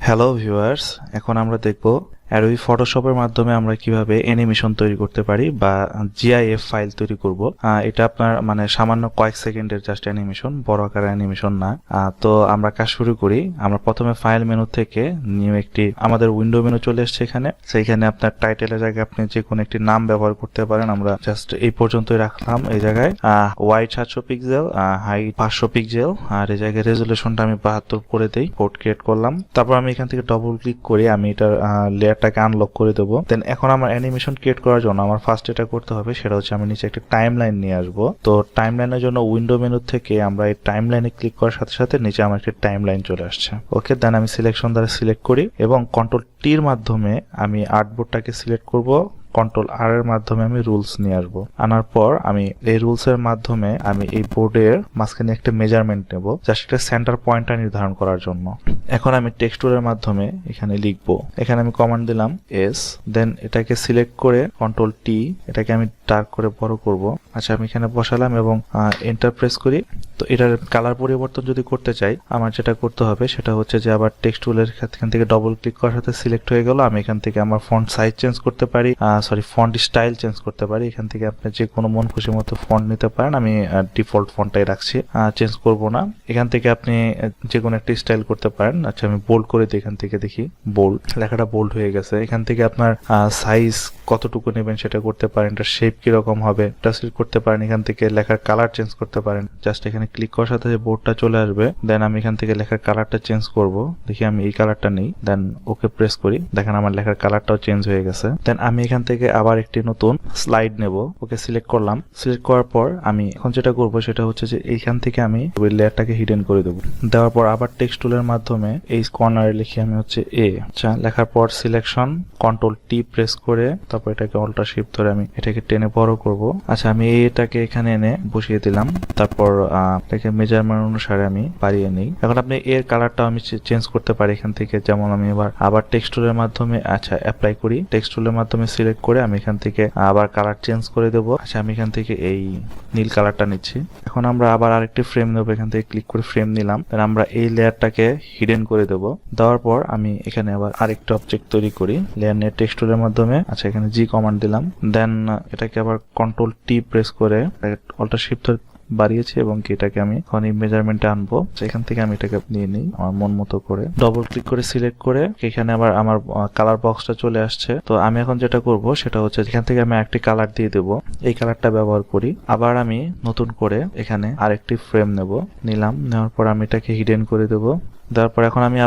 Hello viewers, এখন আমরা দেখব অ্যাডোবি ফটোশপের মাধ্যমে আমরা কিভাবে অ্যানিমেশন তৈরি করতে পারি বা জিআইএফ ফাইল তৈরি করব। এটা আপনার মানে সামান্য কয়েক সেকেন্ডের জাস্ট অ্যানিমেশন, বড় আকারের অ্যানিমেশন না। তো আমরা কাজ শুরু করি। আমরা প্রথমে ফাইল মেনু থেকে নিউ একটি আমাদের উইন্ডো মেনু চলে এসেছে এখানে। সেইখানে আপনার টাইটেলের জায়গায় আপনি যে কোনো একটি নাম ব্যবহার করতে পারেন। আমরা জাস্ট এই পর্যন্তই রাখলাম। এই জায়গায় ওয়াইড 700 পিক্সেল, হাইট 500 পিক্সেল, আর এই জায়গায় রেজুলেশনটা আমি 72 করে দেই। পোর্ট ক্রিয়েট করলাম। তারপর আমি এখান থেকে ডবল ক্লিক করে আমি এটার লেয়ারটাকে আনলক করে দেবো। দেন এখন আমার অ্যানিমেশন ক্রিয়েট করার জন্য আমার ফার্স্ট এটা করতে হবে, সেটা হচ্ছে আমি নিচে একটা টাইম লাইন নিয়ে আসবো। তো টাইম লাইনের জন্য উইন্ডো মেনু থেকে আমরা এই টাইম লাইনে ক্লিক করার সাথে সাথে নিচে আমার একটা টাইম লাইন চলে আসছে। ওকে, দেন আমি সিলেকশন দ্বারা সিলেক্ট করি এবং কন্ট্রোল টির মাধ্যমে আমি আর্টবোর্ডটাকে সিলেক্ট করব। কন্ট্রোল আর এর মাধ্যমে আমি রুলস নিয়ে আসবো। আনার পর আমি এই রুলস এর মাধ্যমে আমি এই বোর্ডের মাঝখানে একটা মেজারমেন্ট নেব, জাস্ট একটা সেন্টার পয়েন্টটা নির্ধারণ করার জন্য। এখন আমি টেক্সট টুলের মাধ্যমে এখানে লিখবো। এখানে আমি কমান্ড দিলাম এস, দেন এটাকে সিলেক্ট করে কন্ট্রোল টি, এটাকে আমি ডার্ক করে বড় করব। আচ্ছা, আমি এখানে বসালাম এবং এন্টার প্রেস করি। তো এটার কালার পরিবর্তন যদি করতে চাই, আমার যেটা করতে হবে সেটা হচ্ছে যে আবার টেক্সট টুলের এখান থেকে ডবল ক্লিক করার সাথে সিলেক্ট হয়ে গেল। আমি এখান থেকে আমার ফন্ট সাইজ চেঞ্জ করতে পারি, ফন্ট স্টাইল চেঞ্জ করতে পারি। এখান থেকে আপনি যে কোনো মন খুশি মতো ফন্ট নিতে পারেন। আমি ডিফল্ট ফন্টটাই রাখছি, চেঞ্জ করব না। এখান থেকে আপনি যে কোনো একটা স্টাইল করতে পারেন। আচ্ছা, আমি বোল্ড করে দিই। এখান থেকে দেখি বোল্ড, লেখাটা বোল্ড হয়ে গেছে। এখান থেকে আপনার সাইজ কতটুকু নেবেন সেটা করতে পারেন, এটার শেপ কিরকম হবে এটা সিলেক্ট করতে পারেন। এখান থেকে লেখার কালার চেঞ্জ করতে পারেন। জাস্ট এখানে ক্লিক করার সাথে বোর্ডটা চলে আসবে। দেন আমি এখান থেকে লেখার কালারটা চেঞ্জ করব। দেখি আমি এই কালারটা নেই, দেন ওকে প্রেস করি। দেখেন আমার লেখার কালারটাও চেঞ্জ হয়ে গেছে। দেন আমি এখান থেকে আবার একটি নতুন স্লাইড নেব। ওকে সিলেক্ট করলাম। সিলেক্ট করার পর আমি এখন যেটা করব সেটা হচ্ছে যে এইখান থেকে আমি ওই লেয়ারটাকে হিডেন করে দেবো। দেওয়ার পর আবার টেক্সট টুলের মাধ্যমে এই কর্নারে লিখি আমি হচ্ছে এ। আচ্ছা, লেখার পর সিলেকশন, কন্ট্রোল টি প্রেস করে তারপর এটাকে অল্টার শিফট ধরে আমি এটাকে টেনে বড় করব। আচ্ছা, আমি এটাকে এখানে এনে বসিয়ে দিলাম। তারপর এটাকে মেজারমেন্ট অনুসারে আমি বাড়িয়ে নিই। এখন আপনি এর কালারটা আমি চেঞ্জ করতে পারি এখান থেকে। যেমন আমি আবার টেক্সট টুলের মাধ্যমে অ্যাপ্লাই করি। টেক্সট টুলের মাধ্যমে সিলেক্ট করে আমি এখান থেকে আবার কালার চেঞ্জ করে দেব। আচ্ছা, আমি এখান থেকে এই নীল কালারটা নিচ্ছি। এখন আমরা আবার আরেকটি ফ্রেম নেব। এখান থেকে ক্লিক করে ফ্রেম নিলাম। দেন আমরা এই লেয়ারটাকে হিডেন করে দেব। দেওয়ার পর আমি এখানে আবার আরেকটা অবজেক্ট তৈরি করি লেয়ার নিয়ে টেক্সট টুলের মাধ্যমে। আচ্ছা, এখানে জি কমান্ড দিলাম। দেন এটাকে আবার কন্ট্রোল টি প্রেস করে অল্টার শিফট বাড়িয়েছি এবং এটাকে আমি এখন এই মেজারমেন্টে আনবো। এখান থেকে আমি এটাকে নিয়ে নিই আমার মন মতো করে। ডবল ক্লিক করে সিলেক্ট করে এখানে আবার আমার কালার বক্সটা চলে আসছে। তো আমি এখন যেটা করব সেটা হচ্ছে এখান থেকে আমি একটি কালার দিয়ে দেবো। এই কালারটা ব্যবহার করি। আবার আমি নতুন করে এখানে আরেকটি ফ্রেম নিলাম। নেওয়ার পর আমি এটাকে হিডেন করে দেবো। তারপর এখন আমি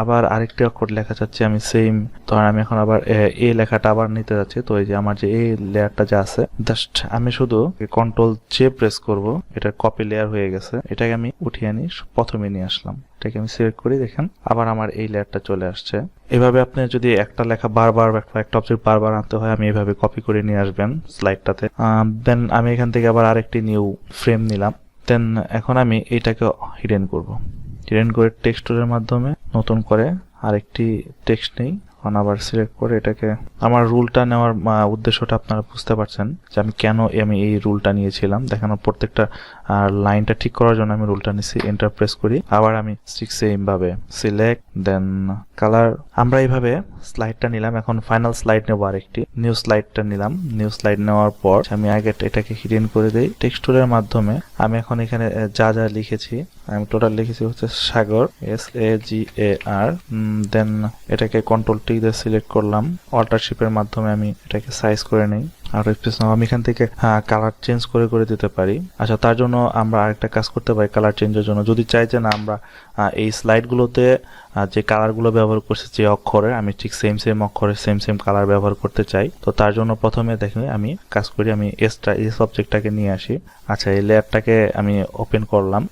আবার আরেকটি অক্ষর লেখা চাচ্ছি আমি সেম। ধর আমি এখন আবার এই লেখাটা আবার নিতে যাচ্ছি। তো এই যে আমার যে এই লেয়ারটা যা আছে, জাস্ট আমি শুধু কন্ট্রোল জে প্রেস করব। এটা কপি লেয়ার হয়ে গেছে। এটাকে আমি উঠিয়ে আনি, প্রথমে নিয়ে আসলাম। এটাকে আমি সিলেক্ট করি। দেখেন আবার আমার এই লেয়ারটা চলে আসছে। এভাবে আপনি যদি একটা লেখা বারবার একটা অবজেক্ট বারবার আনতে হয়, আমি এভাবে কপি করে নিয়ে আসবেন স্লাইডটাতে। দেন আমি এখান থেকে আবার আরেকটি নিউ ফ্রেম নিলাম। দেন এখন আমি এইটাকে হিডেন করব। হিডেন করে টেক্সট টুলের মাধ্যমে নতুন করে আরেকটি টেক্সট নেই। এখন আবার সিলেক্ট করে এটাকে, আমার রুলটা নেওয়ার উদ্দেশ্যটা আপনারা বুঝতে পারছেন যে আমি কেন এই রুলটা নিয়েছিলাম। দেখানোর প্রত্যেকটা লাইনটা ঠিক করার জন্য আমি রুলটা নিয়েছি। এন্টার প্রেস করি। আবার আমি সেম ভাবে সিলেক্ট, দেন কালার। আমরা এইভাবে স্লাইডটা নিলাম। এখন ফাইনাল স্লাইড নেবো আরেকটি। নিউ স্লাইডটা নিলাম। নিউ স্লাইড নেওয়ার পর আমি আগে এটাকে হিডেন করে দেই টেক্সট টুলের মাধ্যমে। আমি এখন এখানে যা যা লিখেছি, আমি টোটাল লিখেছি হচ্ছে সাগর, SAGAR। দেন এটাকে কন্ট্রোল টি দিয়ে সিলেক্ট করলাম। অল্টারশিপের মাধ্যমে আমি এটাকে সাইজ করে নেই। আর আমি এখান থেকে কালার চেঞ্জ করে দিতে পারি। আচ্ছা, তার জন্য আমরা আরেকটা কাজ করতে পারি কালার চেঞ্জের জন্য। যদি চাই যে না আমরা এই স্লাইডগুলোতে যে কালারগুলো ব্যবহার করছি যে অক্ষরে, আমি ঠিক সেম অক্ষরে সেম কালার ব্যবহার করতে চাই। তো তার জন্য প্রথমে দেখুন আমি কাজ করি, আমি এস অবজেক্টটাকে নিয়ে আসি। আচ্ছা, এই লেয়ারটাকে আমি ওপেন করলাম।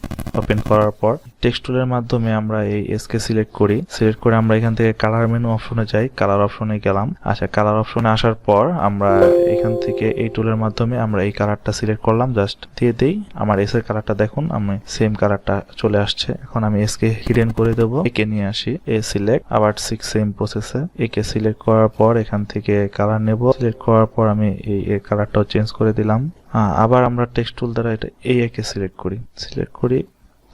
ওপেন করার পর টেক্সট টুলের মাধ্যমে আমরা এই এসকে সিলেক্ট করি। সিলেক্ট করে আমরা এখান থেকে কালার মেনু অপশনে যাই। কালার অপশনে গেলাম। আচ্ছা, কালার অপশনে আসার পর আমরা এখান থেকে এই টুলের মাধ্যমে আমরা এই কালারটা সিলেক্ট করলাম। জাস্ট দিয়ে দেই। আমার এস এর কালারটা দেখুন, আমি সেম কালারটা চলে আসছে। এখন আমি এসকে হিডেন করে দেবো। একে নিয়ে আসি, এ সিলেক্ট, আবার সেম প্রসেসে একে সিলেক্ট করার পর এখান থেকে কালার নেব। সিলেক্ট করার পর আমি এই কালারটাও চেঞ্জ করে দিলাম। আবার আমরা টেক্সট টুল দ্বারা এটা এই একে সিলেক্ট করি,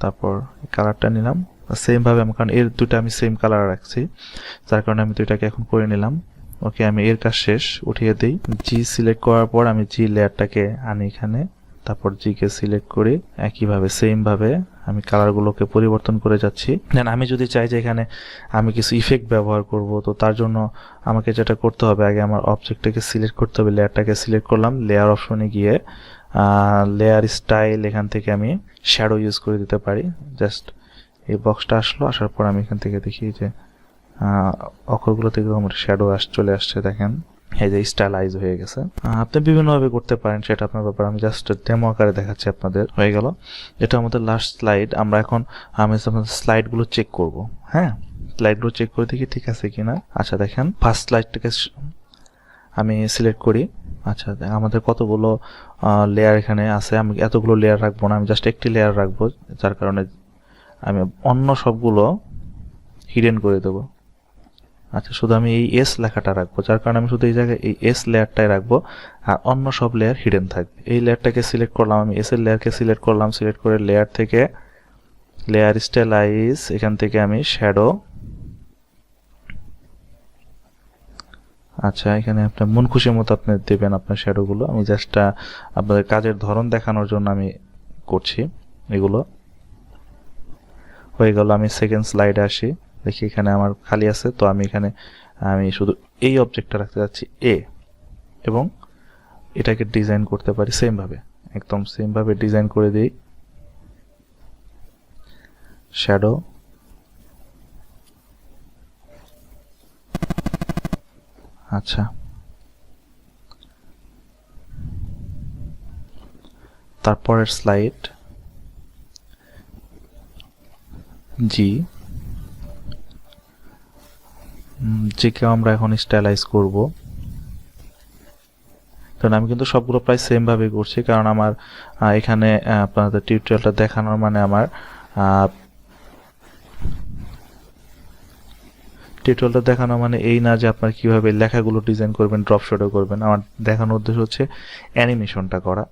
তারপর কালারটা নিলাম সেম ভাবে, কারণ এর দুটো আমি সেম কালার রাখছি, যার কারণে আমি দুইটাকে এখন করে নিলাম। ওকে, আমি এর কাজ শেষ, উঠিয়ে দিই। জি সিলেক্ট করার পর আমি জি লেয়ারটাকে আনি এখানে, তারপর জি কে সিলেক্ট করি, একইভাবে সেম ভাবে আমি কালারগুলোকে পরিবর্তন করে যাচ্ছি। দেন আমি যদি চাই যে এখানে আমি কিছু ইফেক্ট ব্যবহার করব, তো তার জন্য আমাকে যেটা করতে হবে, আগে আমার অবজেক্টটাকে সিলেক্ট করতে হবে, লেয়ারটাকে সিলেক্ট করলাম, লেয়ার অপশনে গিয়ে লেয়ার স্টাইল, এখান থেকে আমি শ্যাডো ইউজ করে দিতে পারি। জাস্ট এই বক্সটা আসার পর আমি এখান থেকে দেখি যে অক্ষরগুলো থেকে আমার শ্যাডো চলে আসছে, দেখেন এই যে স্টাইলাইজ হয়ে গেছে। আপনি বিভিন্নভাবে করতে পারেন, সেটা আপনার ব্যাপার, আমি জাস্ট ডেমো আকারে দেখাচ্ছি আপনাদের। হয়ে গেল, এটা আমাদের লাস্ট স্লাইড। আমরা এখন আমি আপনাদের স্লাইডগুলো চেক করব। হ্যাঁ, স্লাইডগুলো চেক করে দেখি ঠিক আছে কিনা। আচ্ছা দেখেন, ফার্স্ট স্লাইডটাকে আমি সিলেক্ট করি। আচ্ছা, আমাদের কতগুলো লেয়ার এখানে আছে, আমি এতগুলো লেয়ার রাখবো না, আমি জাস্ট একটি লেয়ার রাখবো, যার কারণে আমি অন্য সবগুলো হিডেন করে দেবো। আচ্ছা, শুধু আমি এই এস লেখাটা রাখবো, যার কারণে আমি শুধু এই জায়গায় এই এস লেয়ারটাই রাখবো, আর অন্য সব লেয়ার হিডেন থাকবে। এই লেয়ারটাকে সিলেক্ট করলাম, আমি এস এর লেয়ারকে সিলেক্ট করলাম, সিলেক্ট করে লেয়ার থেকে লেয়ার স্টাইলাইজ, এখান থেকে আমি শ্যাডো। আচ্ছা, এখানে আপনার মন খুশির মতো আপনি দেবেন আপনার শ্যাডোগুলো, আমি জাস্ট আপনাদের কাজের ধরন দেখানোর জন্য আমি করছি এগুলো। হয়ে গেল, আমি সেকেন্ড স্লাইডে আসি, দেখি এখানে আমার খালি আছে, তো আমি এখানে আমি শুধু এই অবজেক্টটা রাখতে যাচ্ছি এ, এবং এটাকে ডিজাইন করতে পারি সেম ভাবে, একদম সেম ভাবে ডিজাইন করে দিই। শ্যাডো, আচ্ছা, তারপরের স্লাইড জি, জিকে আমরা এখন স্টাইলাইজ করব। কারণ আমি কিন্তু সবগুলো প্রায় সেম ভাবে করছি, কারণ আমার এখানে আপনাদের টিউটোরিয়ালটা দেখানোর মানে আমার টিউটোরিয়ালটা দেখানো মানে এই না যে আপনার কিভাবে লেখাগুলো ডিজাইন করবেন, ড্রপ শ্যাডো করবেন। আমার দেখানোর উদ্দেশ্য হচ্ছে অ্যানিমেশনটা করা।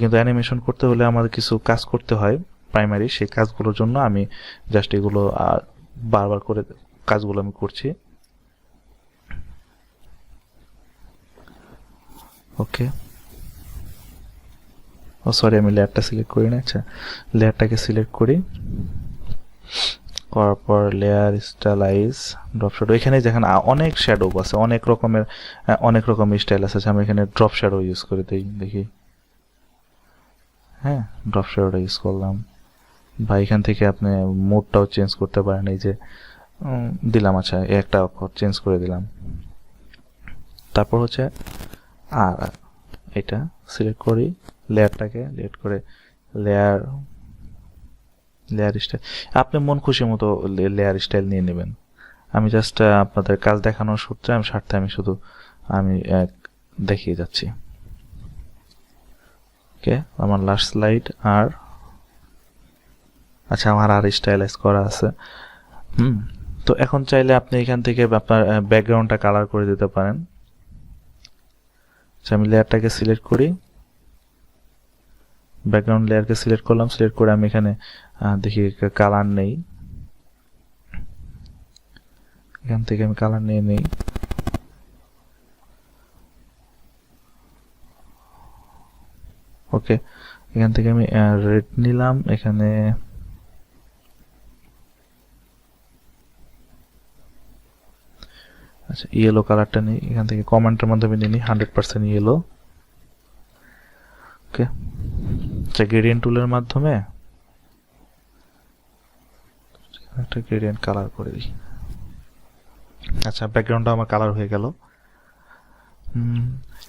কিন্তু অ্যানিমেশন করতে হলে আমাদের কিছু কাজ করতে হয় প্রাইমারি, সেই কাজগুলোর জন্য আমি জাস্ট এগুলো বারবার করে কাজগুলো আমি করছি। ওকে, ও সরি, আমি লেয়ারটা সিলেক্ট করি না। আচ্ছা, লেয়ারটাকে সিলেক্ট করি, করার পর লেয়ার স্টাইলাইজ, ড্রপ শ্যাডো। এখানে দেখেন অনেক শ্যাডো আছে, অনেক রকমের স্টাইল আছে। আমি এখানে ড্রপ শ্যাডো ইউজ করে দিই, দেখি। হ্যাঁ, ড্রপ শ্যাডোটা ইউজ করলাম। বা এখান থেকে আপনি মোডটাও চেঞ্জ করতে পারেন, এই যে দিলাম। আচ্ছা, একটা অক্ষর চেঞ্জ করে দিলাম। তারপর হচ্ছে আর এটা সিলেক্ট করি, লেয়ারটাকে সিলেক্ট করে লেয়ার স্টাইল, আপনি মন খুশি মতো লেয়ার স্টাইল নিয়ে নেবেন। আমি জাস্ট আপনাদের কাজ দেখানোর সূত্রে আমি শুধু দেখিয়ে যাচ্ছি। ওকে, আমার লাস্ট স্লাইড। আর আচ্ছা, আমার আর স্টাইলাইজ করা আছে। তো এখন চাইলে আপনি এখান থেকে আপনার ব্যাকগ্রাউন্ডটা কালার করে দিতে পারেন। আচ্ছা, আমি লেয়ারটাকে সিলেক্ট করি, ব্যাকগ্রাউন্ড লেয়ারকে সিলেক্ট করলাম, সিলেক্ট করে আমি এখানে দেখি কালার নেই, এখান থেকে আমি কালার নিয়ে নেই। ওকে, এখান থেকে আমি রেড নিলাম, এখানে আচ্ছা ইয়েলো কালারটা নেই, এখান থেকে কমান্ডের মাধ্যমে নিয়ে নিই 100% ইয়েলো। ওকে, আচ্ছা গ্রেডিয়েন্ট টুলের মাধ্যমে একটা গ্রেডিয়েন্ট কালার করে দিই। আচ্ছা, ব্যাকগ্রাউন্ডটা আমার কালার হয়ে গেল।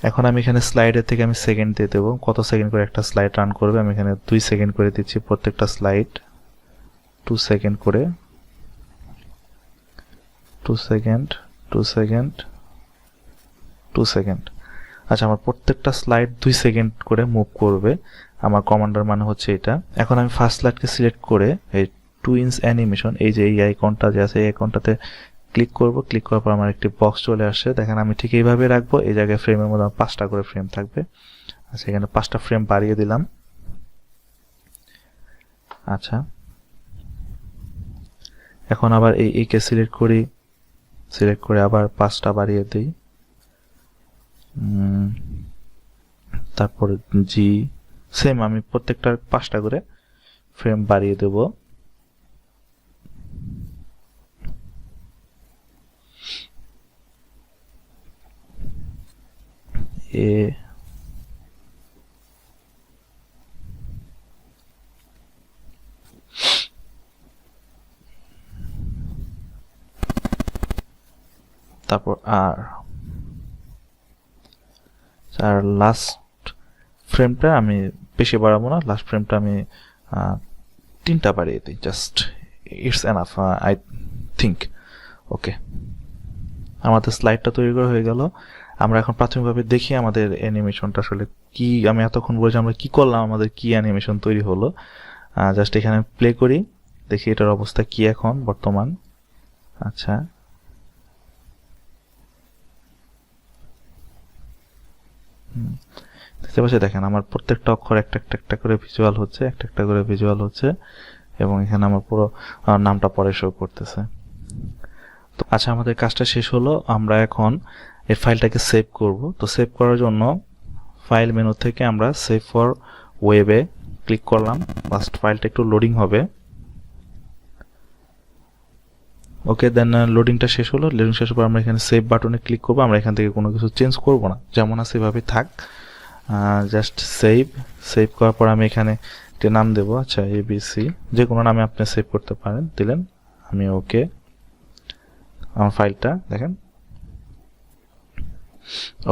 এখন আমি এখানে স্লাইডের থেকে আমি সেকেন্ড দিয়ে দেবো, কত সেকেন্ড করে একটা স্লাইড রান করবে। আমি এখানে 2 সেকেন্ড করে দিচ্ছি, প্রত্যেকটা স্লাইড 2 সেকেন্ড করে, 2 সেকেন্ড 2 সেকেন্ড 2 সেকেন্ড। আচ্ছা, আমার প্রত্যেকটা স্লাইড 2 সেকেন্ড করে মুভ করবে। আমার কমান্ডার মানে হচ্ছে এটা। এখন আমি ফার্স্ট স্লাইডকে সিলেক্ট করে এই 2 ইঞ্চ অ্যানিমেশন, এই যে এই আইকনটা যে আছে, এই আইকনটাতে ক্লিক করব। ক্লিক করার পর আমার একটি বক্স চলে আসে, দেখেন আমি ঠিক এইভাবে রাখবো। এই জায়গায় ফ্রেমের মধ্যে 5টা করে ফ্রেম থাকবে। আচ্ছা, এখানে 5টা ফ্রেম বাড়িয়ে দিলাম। আচ্ছা, এখন আবার এই কে সিলেক্ট করে আবার 5টা বাড়িয়ে দিই। তারপর জি, সেম আমি প্রত্যেকটার 5টা করে ফ্রেম বাড়িয়ে দেব। এ তারপর আর লাস্ট ফ্রেমটা আমি বেশি বাড়াবো না, লাস্ট ফ্রেমটা আমি 3টা বাড়িয়ে দিই, just it's enough I think. Okay, আমাদের স্লাইডটা তৈরি করা হয়ে গেল। আমরা এখন প্রাথমিকভাবে দেখি আমাদের অ্যানিমেশনটা আসলে কি, আমি এতক্ষণ বলছি আমরা কি করলাম, আমাদের কি অ্যানিমেশন তৈরি হলো। জাস্ট এখানে প্লে করি, দেখি এটার অবস্থা কি এখন বর্তমান। আচ্ছা, দেখতে পাচ্ছি, দেখেন আমার প্রত্যেকটা অক্ষর একটা করে ভিজুয়াল হচ্ছে, একটা করে ভিজুয়াল হচ্ছে, এবং এখানে আমার পুরো নামটা পরে শো করতেছে। তো আচ্ছা, আমাদের কাজটা শেষ হলো। আমরা এখন এই ফাইলটাকে সেভ করব। তো সেভ করার জন্য ফাইল মেনু থেকে আমরা সেভ ফর ওয়েবে ক্লিক করলাম। ফার্স্ট ফাইলটা একটু লোডিং হবে। ওকে, দেন লোডিংটা শেষ হলো। লোডিং শেষ পর আমরা এখানে সেভ বাটনে ক্লিক করবো। আমরা এখান থেকে কোনো কিছু চেঞ্জ করব না, যেমন আছে এভাবে থাক। জাস্ট সেভ করার পর আমি এখানে একটা নাম দেবো। আচ্ছা, এবিসি, যে কোনো নামে আপনি সেভ করতে পারেন, দিলেন। আমি ওকে, আমার ফাইলটা দেখেন।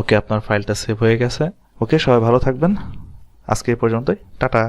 ওকে, আপনার ফাইলটা সেভ হয়ে গেছে। ওকে, সবাই ভালো থাকবেন। আজকে এই পর্যন্তই, টাটা।